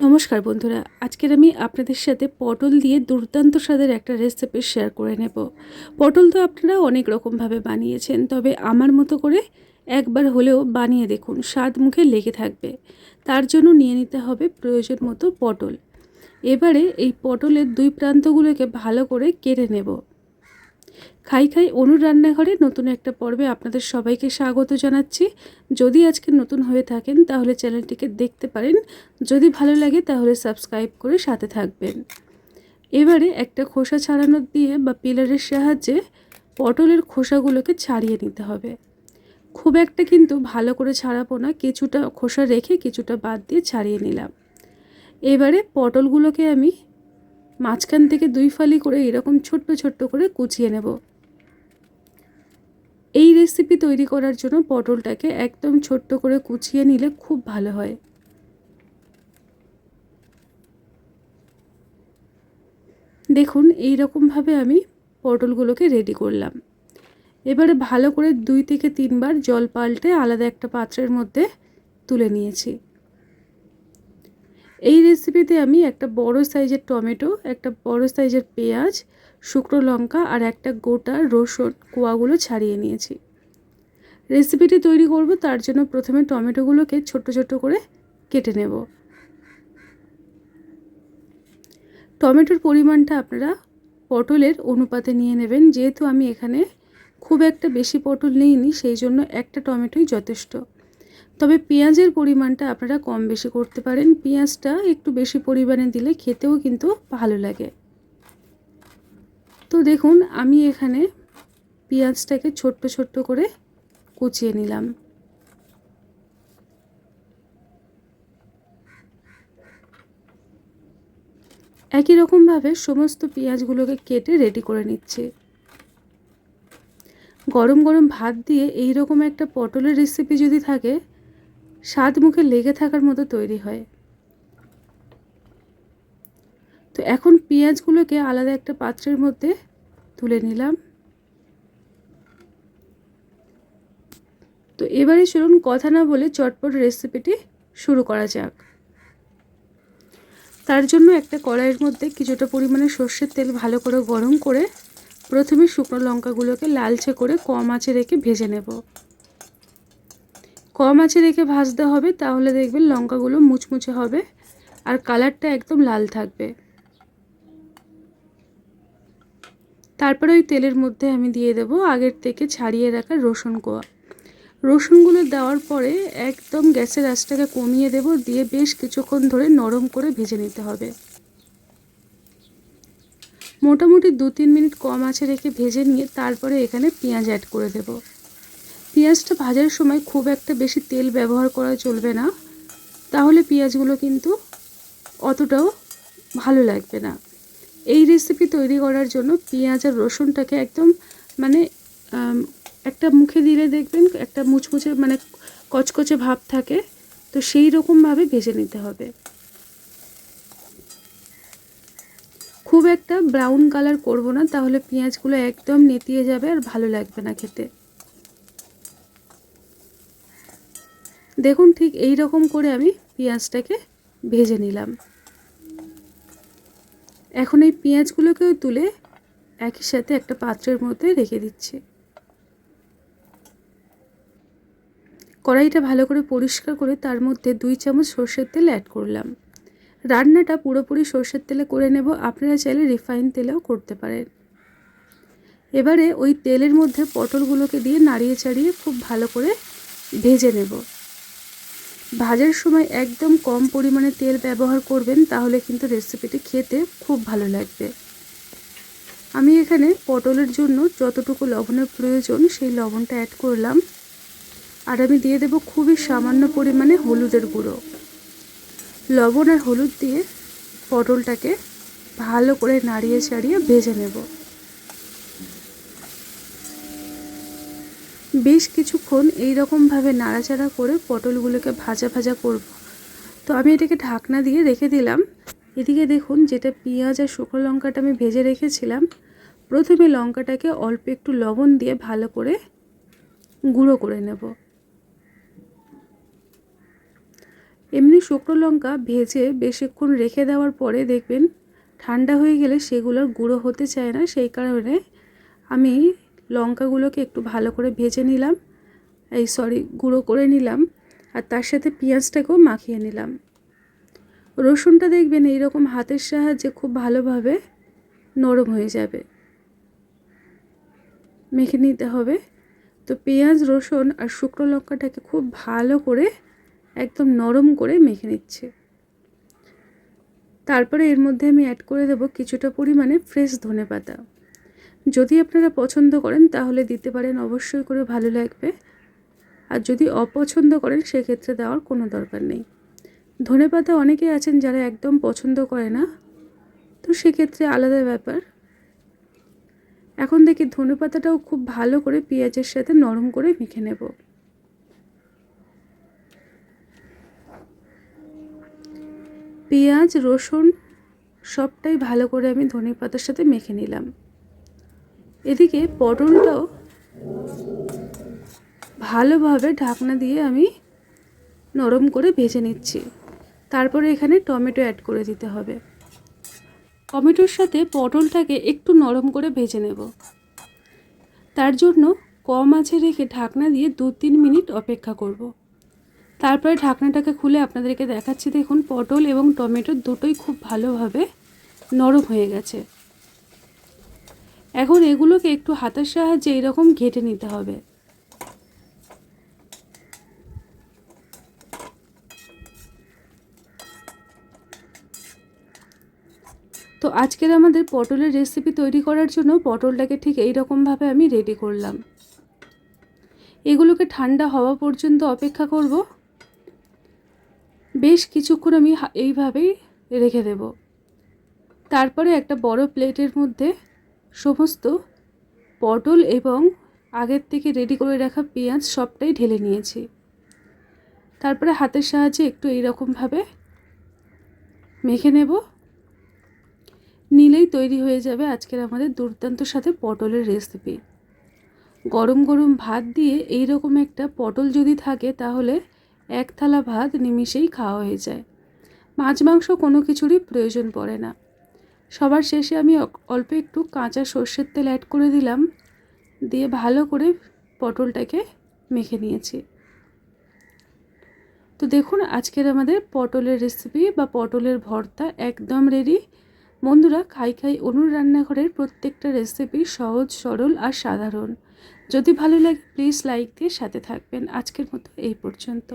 নমস্কার বন্ধুরা, আজকের আমি আপনাদের সাথে পটল দিয়ে দুর্দান্ত স্বাদের একটা রেসিপি শেয়ার করে নেব। পটল তো আপনারা অনেক রকমভাবে বানিয়েছেন, তবে আমার মতো করে একবার হলেও বানিয়ে দেখুন, স্বাদ মুখে লেগে থাকবে। তার জন্য নিয়ে নিতে হবে প্রয়োজন মতো পটল। এবারে এই পটলের দুই প্রান্তগুলোকে ভালো করে কেটে নেব। খাই খাই অনুর রান্নাঘরে নতুন একটা পর্বে আপনাদের সবাইকে স্বাগত জানাচ্ছি। যদি আজকে নতুন হয়ে থাকেন তাহলে চ্যানেলটিকে দেখতে পারেন, যদি ভালো লাগে তাহলে সাবস্ক্রাইব করে সাথে থাকবেন। এবারে একটা খোসা ছাড়ানো দিয়ে বা পিলারের সাহায্যে পটলের খোসাগুলোকে ছাড়িয়ে নিতে হবে। খুব একটা কিন্তু ভালো করে ছাড়াবো না, কিছুটা খোসা রেখে কিছুটা বাদ দিয়ে ছাড়িয়ে নিলাম। এবারে পটলগুলোকে আমি মাঝখান থেকে দুই ফালি করে এরকম ছোট্ট ছোট্ট করে কুচিয়ে নেব। এই রেসিপি তৈরি করার জন্য পটলটাকে একদম ছোট্ট করে কুচিয়ে নিলে খুব ভালো হয়। দেখুন এই রকমভাবে আমি পটলগুলোকে রেডি করলাম। এবারে ভালো করে 2 থেকে 3 বার জল পাল্টে আলাদা একটা পাত্রের মধ্যে তুলে নিয়েছি। এই রেসিপিতে আমি একটা বড় সাইজের টমেটো, একটা বড় সাইজের পেঁয়াজ, শুকনো লঙ্কা আর একটা গোটা রসুন কোয়াগুলো ছাড়িয়ে নিয়েছি। রেসিপিটি তৈরি করব, তার জন্য প্রথমে টমেটোগুলোকে ছোট ছোট করে কেটে নেব। টমেটোর পরিমাণটা আপনারা পটলের অনুপাতে নিয়ে নেবেন। যেহেতু আমি এখানে খুব একটা বেশি পটল নিইনি, সেই জন্য একটা টমেটোই যথেষ্ট। তবে পেঁয়াজের পরিমাণটা আপনারা কম বেশি করতে পারেন। পেঁয়াজটা একটু বেশি পরিমাণে দিলে খেতেও কিন্তু ভালো লাগে। তো দেখুন আমি এখানে পেঁয়াজটাকে ছোট্ট ছোট্ট করে কুচিয়ে নিলাম। একই রকমভাবে সমস্ত পেঁয়াজগুলোকে কেটে রেডি করে নিচ্ছি। গরম গরম ভাত দিয়ে এই রকম একটা পটলের রেসিপি যদি থাকে, স্বাদ মুখে লেগে থাকার মতো তৈরি হয়। তো এখন পেঁয়াজগুলোকে আলাদা একটা পাত্রের মধ্যে তুলে নিলাম। তো এবারে চলুন কথা না বলে চটপট রেসিপিটি শুরু করা যাক। তার জন্য একটা কড়াইয়ের মধ্যে কিছুটা পরিমাণে সর্ষের তেল ভালো করে গরম করে প্রথমে শুকনো লঙ্কাগুলোকে লালচে করে কম আঁচে রেখে ভেজে নেব। কম আঁচে রেখে ভাজতে হবে, তাহলে দেখবেন লঙ্কাগুলো মুচমুচে হবে আর কালারটা একদম লাল থাকবে। তারপরে ওই তেলের মধ্যে আমি দিয়ে দেব আগের থেকে ছাড়িয়ে রাখা রসুন কোয়া। রসুনগুলো দেওয়ার পরে একদম গ্যাসের আঁচটাকে কমিয়ে দেব, দিয়ে বেশ কিছুক্ষণ ধরে নরম করে ভেজে নিতে হবে। মোটামুটি 2-3 মিনিট কম আঁচে রেখে ভেজে নিয়ে তারপরে এখানে পেঁয়াজ অ্যাড করে দেব। পেঁয়াজটা ভাজার সময় খুব একটা বেশি তেল ব্যবহার করা চলবে না, তাহলে পেঁয়াজগুলো কিন্তু অতটাও ভালো লাগবে না। এই রেসিপি তৈরি করার জন্য পেঁয়াজ আর রসুনটাকে একদম মানে একটা মুখে দিলে দেখবেন একটা মুচমুচে মানে কচকচে ভাব থাকে, তো সেই রকমভাবে ভেজে নিতে হবে। খুব একটা ব্রাউন কালার করব না, তাহলে পেঁয়াজগুলো একদম নেতিয়ে যাবে আর ভালো লাগবে না খেতে। দেখুন ঠিক এই রকম করে আমি পেঁয়াজটাকে ভেজে নিলাম। এখন এই পেঁয়াজগুলোকেও তুলে একই সাথে একটা পাত্রের মধ্যে রেখে দিচ্ছি। কড়াইটা ভালো করে পরিষ্কার করে তার মধ্যে 2 চামচ সর্ষের তেল অ্যাড করলাম। রান্নাটা পুরোপুরি সর্ষের তেলে করে নেব, আপনারা চাইলে রিফাইন তেলেও করতে পারেন। এবারে ওই তেলের মধ্যে পটলগুলোকে দিয়ে নাড়িয়ে চাড়িয়ে খুব ভালো করে ভেজে নেব। ভাজার সময় একদম কম পরিমাণে তেল ব্যবহার করবেন, তাহলে কিন্তু রেসিপিটি খেতে খুব ভালো লাগবে। আমি এখানে পটলের জন্য যতটুকু লবণের প্রয়োজন সেই লবণটা অ্যাড করলাম, আর আমি দিয়ে দেব খুবই সামান্য পরিমাণে হলুদের গুঁড়ো। লবণ আর হলুদ দিয়ে পটলটাকে ভালো করে নাড়িয়ে চাড়িয়ে ভেজে নেব। বেশ কিছুক্ষণ এই রকমভাবে নাড়াচাড়া করে পটলগুলোকে ভাজা ভাজা করব। তো আমি এটাকে ঢাকনা দিয়ে রেখে দিলাম। এদিকে দেখুন যেটা পেঁয়াজ আর শুকনো লঙ্কাটা আমি ভেজে রেখেছিলাম, প্রথমে লঙ্কাটাকে অল্প একটু লবণ দিয়ে ভালো করে গুঁড়ো করে নেব। এমনি শুকনো লঙ্কা ভেজে বেশিক্ষণ রেখে দেওয়ার পরে দেখবেন ঠান্ডা হয়ে গেলে সেগুলোর গুঁড়ো হতে চায় না, সেই কারণে আমি লঙ্কাগুলোকে একটু ভালো করে ভেজে নিলাম, গুঁড়ো করে নিলাম, আর তার সাথে পেঁয়াজটাকেও মাখিয়ে নিলাম। রসুনটা দেখবেন এইরকম হাতের সাহায্যে খুব ভালোভাবে নরম হয়ে যাবে, মেখে নিতে হবে। তো পেঁয়াজ, রসুন আর শুকনো লঙ্কাটাকে খুব ভালো করে একদম নরম করে মেখে নিচ্ছে। তারপরে এর মধ্যে আমি অ্যাড করে দেব কিছুটা পরিমাণে ফ্রেশ ধনেপাতা। যদি আপনারা পছন্দ করেন তাহলে দিতে পারেন, অবশ্যই করে ভালো লাগবে। আর যদি অপছন্দ করেন সেক্ষেত্রে দেওয়ার কোনো দরকার নেই। ধনেপাতা অনেকে আছেন যারা একদম পছন্দ করে না, তো সেক্ষেত্রে আলাদা ব্যাপার। এখন দেখি ধনেপাতাটাও খুব ভালো করে পেঁয়াজের সাথে নরম করে মেখে নেব। পেঁয়াজ, রসুন সবটাই ভালো করে আমি ধনেপাতার সাথে মেখে নিলাম। এদিকে পটলটাও ভালোভাবে ঢাকনা দিয়ে আমি নরম করে ভেজে নিচ্ছি। তারপরে এখানে টমেটো অ্যাড করে দিতে হবে। টমেটোর সাথে পটলটাকে একটু নরম করে ভেজে নেব। তার জন্য কম আঁচে রেখে ঢাকনা দিয়ে 2-3 মিনিট অপেক্ষা করব। তারপরে ঢাকনাটাকে খুলে আপনাদেরকে দেখাচ্ছি। দেখুন পটল এবং টমেটো দুটোই খুব ভালোভাবে নরম হয়ে গেছে। এখন এগুলোকে একটু হাতের সাহায্যে এরকম ঘেটে নিতে হবে। তো আজকের আমাদের পটলের রেসিপি তৈরি করার জন্য পটলটাকে ঠিক এই রকমভাবে আমি রেডি করলাম। এগুলোকে ঠান্ডা হওয়া পর্যন্ত অপেক্ষা করব। বেশ কিছুক্ষণ আমি এইভাবেই রেখে দেব। তারপরে একটা বড় প্লেটের মধ্যে সমস্ত পটল এবং আগের থেকে রেডি করে রাখা পেঁয়াজ সবটাই ঢেলে নিয়েছি। তারপরে হাতের সাহায্যে একটু এইরকমভাবে মেখে নেব। নিলেই তৈরি হয়ে যাবে আজকের আমাদের দুর্দান্ত সাথে পটলের রেসিপি। গরম গরম ভাত দিয়ে এই রকম একটা পটল যদি থাকে তাহলে এক থালা ভাত নিমিষেই খাওয়া হয়ে যায়। মাছ মাংস কোনো কিছুরই প্রয়োজন পড়ে না। সবার শেষে আমি অল্প একটু কাঁচা সর্ষের তেল অ্যাড করে দিলাম, দিয়ে ভালো করে পটলটাকে মেখে নিয়েছি। তো দেখুন আজকের আমাদের পটলের রেসিপি বা পটলের ভর্তা একদম রেডি। বন্ধুরা, খাই খাই অনুর রান্নাঘরের প্রত্যেকটা রেসিপি সহজ, সরল আর সাধারণ। যদি ভালো লাগে প্লিজ লাইক দিয়ে সাথে থাকবেন। আজকের মতো এই পর্যন্ত।